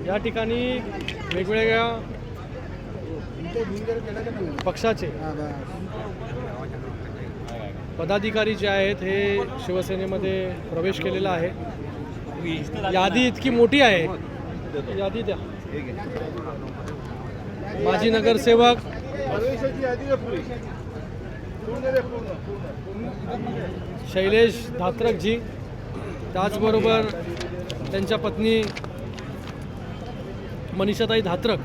या ठिकाणी वेगवेगळ्या पक्षाचे पदाधिकारी जे आहेत हे शिवसेनेमध्ये प्रवेश केलेला आहे। यादी इतकी मोठी आहे, यादी द्या। माजी नगरसेवक शैलेश धात्रकजी, त्याचबरोबर त्यांच्या पत्नी मनीषाताई धात्रक,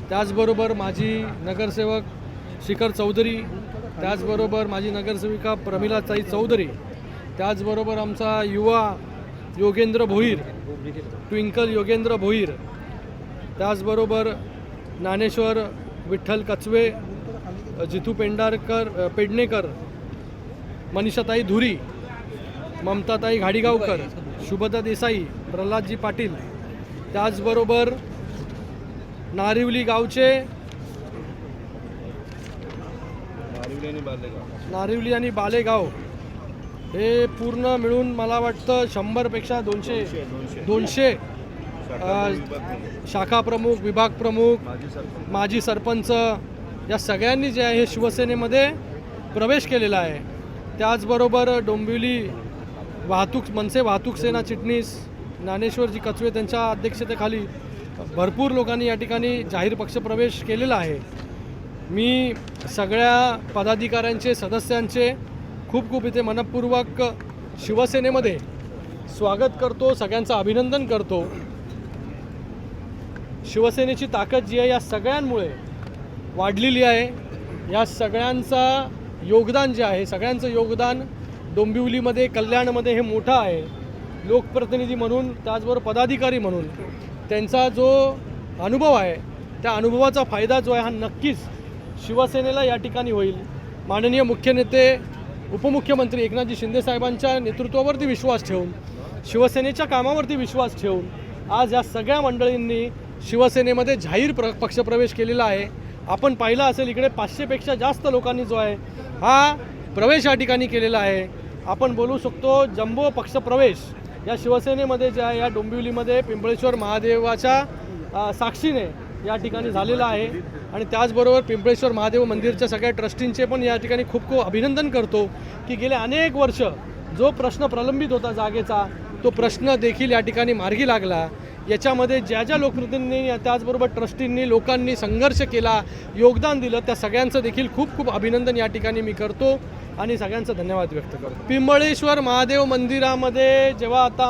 त्याचबरोबर माजी नगरसेवक शिखर चौधरी, त्याचबरोबर माजी नगरसेविका प्रमिलाताई चौधरी, त्याचबरोबर आमचा युवा योगेंद्र भोईर, ट्विंकल योगेंद्र भोईर, त्याचबरोबर ज्ञानेश्वर विठ्ठल कचवे, जितू पेडणेकर, मनीषाताई धुरी, ममताताई घाडीगावकर, शुभदा देसाई, प्रल्हादजी पाटील, त्याचबरोबर नारिवली गावचे नारिवली आणि बालेगाव हे पूर्ण मिळून मला वाटतं 100पेक्षा 200 शाखा प्रमुख, विभाग प्रमुख, माजी सरपंच या सगळ्यांनी जे आहे हे शिवसेनेमध्ये प्रवेश केलेला आहे। त्याचबरोबर डोंबिवली मनसे वाहतूक सेना चिटणीस ज्ञानेश्वरजी कचवे त्यांच्या अध्यक्षतेखाली भरपूर लोकांनी या ठिकाणी जाहीर पक्षप्रवेश केलेला आहे। मी सगळ्या पदाधिकाऱ्यांचे, सदस्यांचे खूप इथे मनपूर्वक शिवसेनेमध्ये स्वागत करतो, सगळ्यांचं अभिनंदन करतो। शिवसेनेची ताकद जी आहे या सगळ्यांमुळे वाढलेली आहे। या सगळ्यांचा योगदान जे आहे, सगळ्यांचं योगदान डोंबिवलीमध्ये, कल्याणमध्ये हे मोठं आहे। लोकप्रतिनिधी म्हणून, त्याचबरोबर पदाधिकारी म्हणून त्यांचा जो अनुभव आहे त्या अनुभवाचा फायदा जो आहे हा नक्कीच शिवसेनेला या ठिकाणी होईल। माननीय मुख्य नेते उपमुख्यमंत्री एकनाथजी शिंदे साहेबांच्या नेतृत्वावरती विश्वास ठेवून, शिवसेनेच्या कामावरती विश्वास ठेवून आज या सगळ्या मंडळींनी शिवसेनेमध्ये जाहीर पक्षप्रवेश केलेला आहे। आपण पाहिलं असेल इकडे 500पेक्षा जास्त लोकांनी जो आहे हा प्रवेश या ठिकाणी केलेला आहे। आपण बोलू शकतो जम्बो पक्षप्रवेश या शिवसेनेमध्ये जे आहे या डोंबिवलीमध्ये पिंपळेश्वर महादेवाच्या साक्षीने या ठिकाणी झालेला आहे। आणि त्याचबरोबर पिंपळेश्वर महादेव मंदिरच्या सगळ्या ट्रस्टींचे पण या ठिकाणी खूप अभिनंदन करतो की गेले अनेक वर्ष जो प्रश्न प्रलंबित होता जागेचा, तो प्रश्न देखील या ठिकाणी मार्गी लागला। याच्यामध्ये ज्या लोकप्रतिनिधींनी, त्याचबरोबर ट्रस्टींनी, लोकांनी संघर्ष केला, योगदान दिलं, त्या सगळ्यांचं देखील खूप अभिनंदन या ठिकाणी मी करतो आणि सगळ्यांचा धन्यवाद व्यक्त करतो। पिंपळेश्वर महादेव मंदिरामध्ये जेव्हा आता